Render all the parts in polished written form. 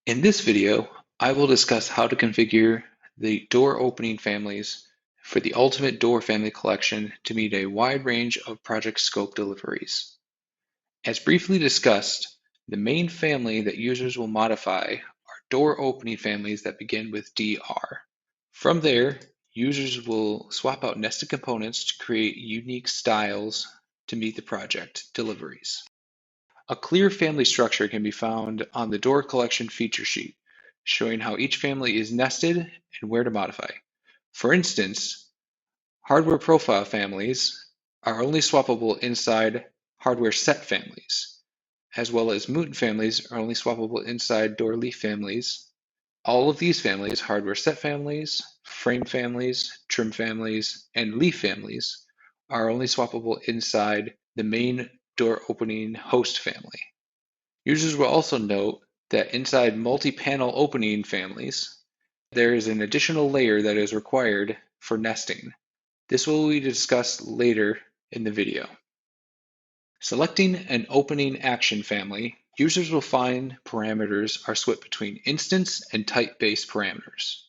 In this video, I will discuss how to configure the door opening families for the Ultimate Door Family Collection to meet a wide range of project scope deliveries. As briefly discussed, the main family that users will modify are door opening families that begin with DR. From there, users will swap out nested components to create unique styles to meet the project deliveries. A clear family structure can be found on the door collection feature sheet, showing how each family is nested and where to modify. For instance, hardware profile families are only swappable inside hardware set families, as well as mutant families are only swappable inside door leaf families. All of these families, hardware set families, frame families, trim families, and leaf families, are only swappable inside the main door opening host family. Users will also note that inside multi-panel opening families, there is an additional layer that is required for nesting. This will be discussed later in the video. Selecting an opening action family, users will find parameters are split between instance and type-based parameters.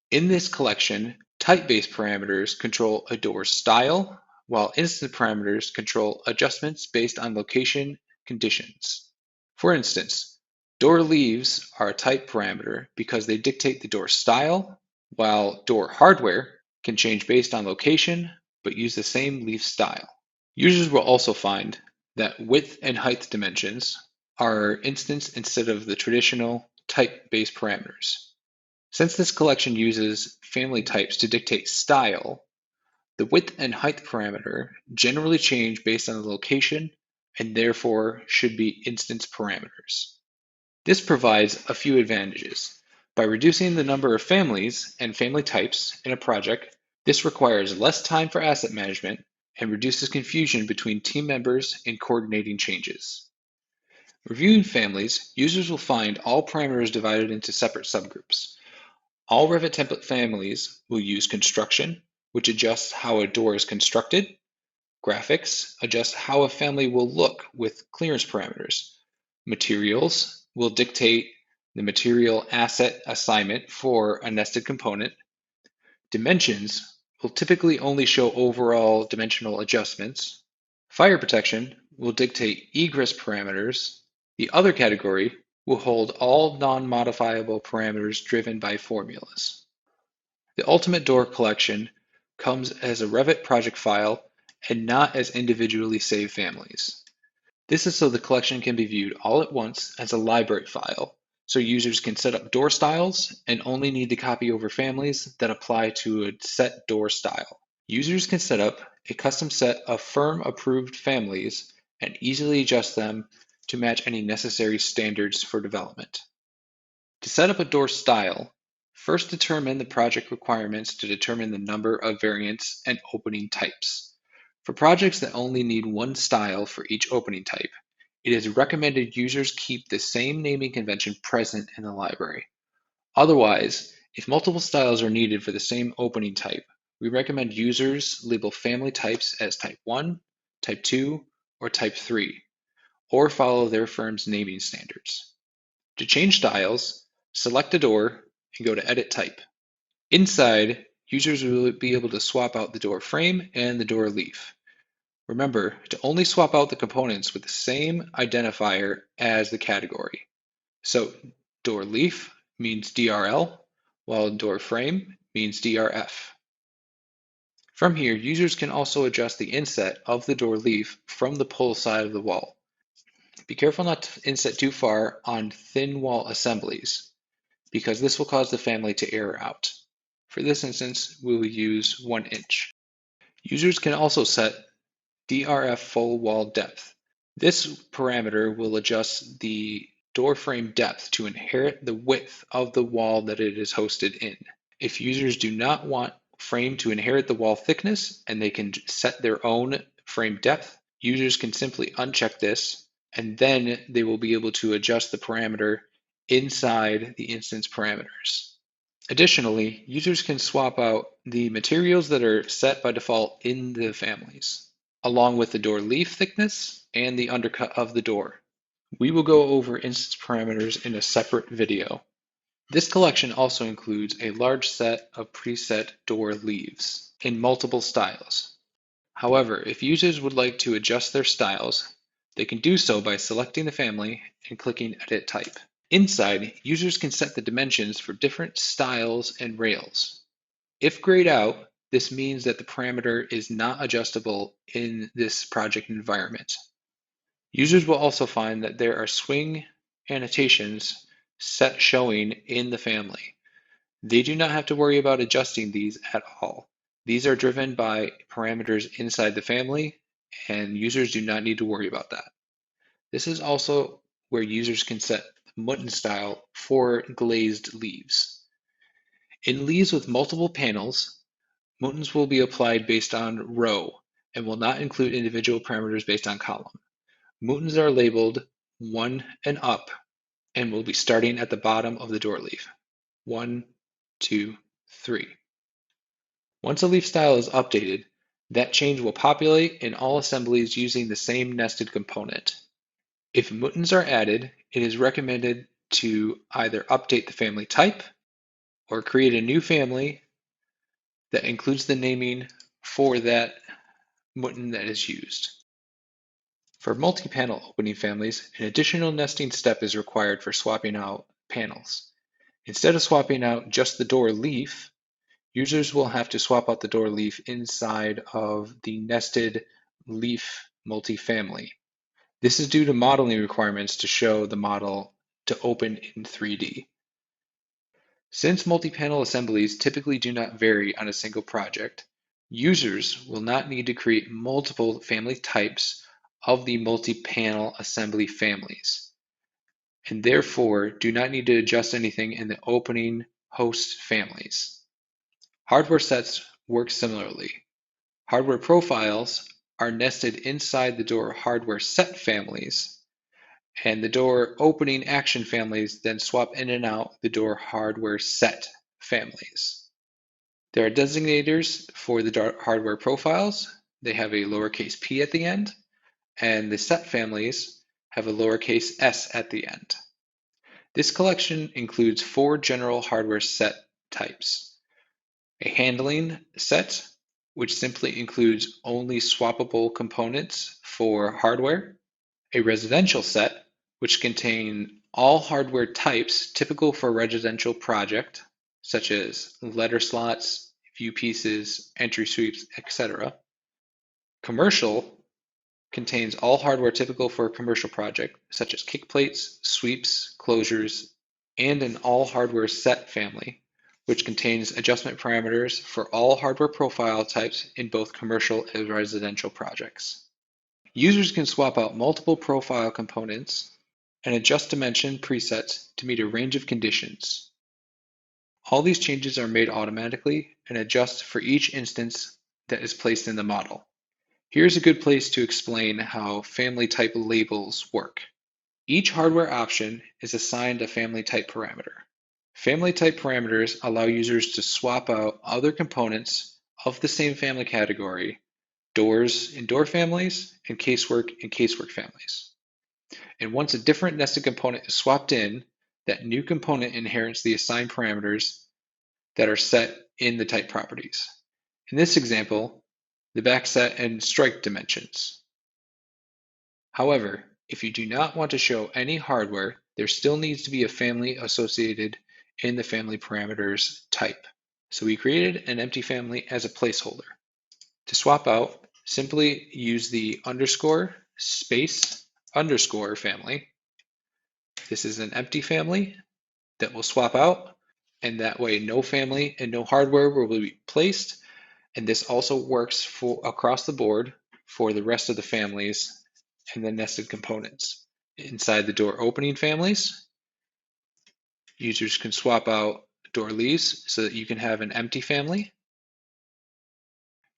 In this collection, type-based parameters control a door's style, while instance parameters control adjustments based on location conditions. For instance, door leaves are a type parameter because they dictate the door style, while door hardware can change based on location but use the same leaf style. Users will also find that width and height dimensions are instance instead of the traditional type-based parameters. Since this collection uses family types to dictate style, the width and height parameter generally change based on the location and therefore should be instance parameters. This provides a few advantages. By reducing the number of families and family types in a project, this requires less time for asset management and reduces confusion between team members in coordinating changes. Reviewing families, users will find all parameters divided into separate subgroups. All Revit template families will use construction, which adjusts how a door is constructed. Graphics adjusts how a family will look with clearance parameters. Materials will dictate the material asset assignment for a nested component. Dimensions will typically only show overall dimensional adjustments. Fire protection will dictate egress parameters. The other category will hold all non-modifiable parameters driven by formulas. The Ultimate Door collection comes as a Revit project file and not as individually saved families. This is so the collection can be viewed all at once as a library file, so users can set up door styles and only need to copy over families that apply to a set door style. Users can set up a custom set of firm-approved families and easily adjust them to match any necessary standards for development. To set up a door style, first determine the project requirements to determine the number of variants and opening types. For projects that only need one style for each opening type, it is recommended users keep the same naming convention present in the library. Otherwise, if multiple styles are needed for the same opening type, we recommend users label family types as Type 1, Type 2, or Type 3, or follow their firm's naming standards. To change styles, select a door and go to Edit Type. Inside, users will be able to swap out the door frame and the door leaf. Remember to only swap out the components with the same identifier as the category. So door leaf means DRL, while door frame means DRF. From here, users can also adjust the inset of the door leaf from the pull side of the wall. Be careful not to inset too far on thin wall assemblies, because this will cause the family to error out. For this instance, we will use 1 inch. Users can also set DRF full wall depth. This parameter will adjust the door frame depth to inherit the width of the wall that it is hosted in. If users do not want frame to inherit the wall thickness and they can set their own frame depth, users can simply uncheck this and then they will be able to adjust the parameter inside the instance parameters. Additionally, users can swap out the materials that are set by default in the families, along with the door leaf thickness and the undercut of the door. We will go over instance parameters in a separate video. This collection also includes a large set of preset door leaves in multiple styles. However, if users would like to adjust their styles, they can do so by selecting the family and clicking Edit Type. Inside, users can set the dimensions for different styles and rails. If grayed out, this means that the parameter is not adjustable in this project environment. Users will also find that there are swing annotations set showing in the family. They do not have to worry about adjusting these at all. These are driven by parameters inside the family, and users do not need to worry about that. This is also where users can set the mutton style for glazed leaves. In leaves with multiple panels, muttons will be applied based on row and will not include individual parameters based on column. Muttons are labeled 1 and up and will be starting at the bottom of the door leaf. 1, 2, 3. Once a leaf style is updated, that change will populate in all assemblies using the same nested component. If muttons are added, it is recommended to either update the family type or create a new family that includes the naming for that mutton that is used. For multi-panel opening families, an additional nesting step is required for swapping out panels. Instead of swapping out just the door leaf, users will have to swap out the door leaf inside of the nested leaf multifamily. This is due to modeling requirements to show the model to open in 3D. Since multi-panel assemblies typically do not vary on a single project, users will not need to create multiple family types of the multi-panel assembly families, and therefore do not need to adjust anything in the opening host families. Hardware sets work similarly. Hardware profiles are nested inside the door hardware set families, and the door opening action families then swap in and out the door hardware set families. There are designators for the hardware profiles. They have a lowercase p at the end, and the set families have a lowercase s at the end. This collection includes 4 general hardware set types. A handling set, which simply includes only swappable components for hardware. A residential set, which contain all hardware types typical for a residential project, such as letter slots, view pieces, entry sweeps, etc. Commercial contains all hardware typical for a commercial project, such as kick plates, sweeps, closures, and an all hardware set family, which contains adjustment parameters for all hardware profile types in both commercial and residential projects. Users can swap out multiple profile components and adjust dimension presets to meet a range of conditions. All these changes are made automatically and adjust for each instance that is placed in the model. Here's a good place to explain how family type labels work. Each hardware option is assigned a family type parameter. Family type parameters allow users to swap out other components of the same family category, doors in door families, and casework in casework families. And once a different nested component is swapped in, that new component inherits the assigned parameters that are set in the type properties. In this example, the backset and strike dimensions. However, if you do not want to show any hardware, there still needs to be a family associated in the family parameters type. So we created an empty family as a placeholder. To swap out, simply use the underscore space underscore family. This is an empty family that will swap out, and that way no family and no hardware will be placed. And this also works for across the board for the rest of the families and the nested components. Inside the door opening families, users can swap out door leaves so that you can have an empty family.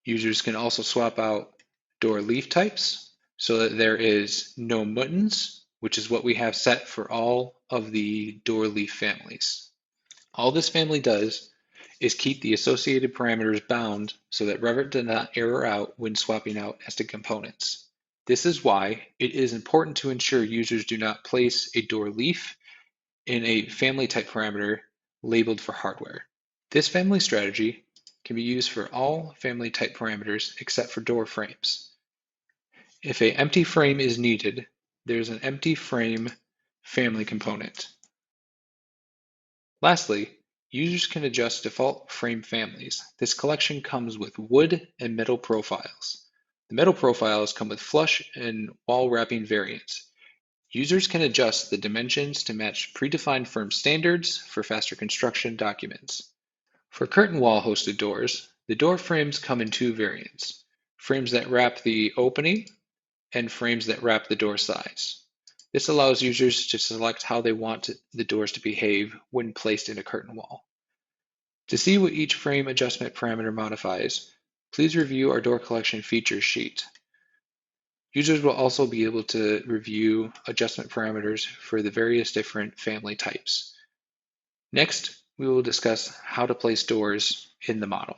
Users can also swap out door leaf types so that there is no muttons, which is what we have set for all of the door leaf families. All this family does is keep the associated parameters bound so that Revit does not error out when swapping out nested components. This is why it is important to ensure users do not place a door leaf in a family type parameter labeled for hardware. This family strategy can be used for all family type parameters except for door frames. If an empty frame is needed, there's an empty frame family component. Lastly, users can adjust default frame families. This collection comes with wood and metal profiles. The metal profiles come with flush and wall wrapping variants. Users can adjust the dimensions to match predefined firm standards for faster construction documents. For curtain wall hosted doors, the door frames come in two variants: frames that wrap the opening and frames that wrap the door sides. This allows users to select how they want the doors to behave when placed in a curtain wall. To see what each frame adjustment parameter modifies, please review our door collection features sheet. Users will also be able to review adjustment parameters for the various different family types. Next, we will discuss how to place doors in the model.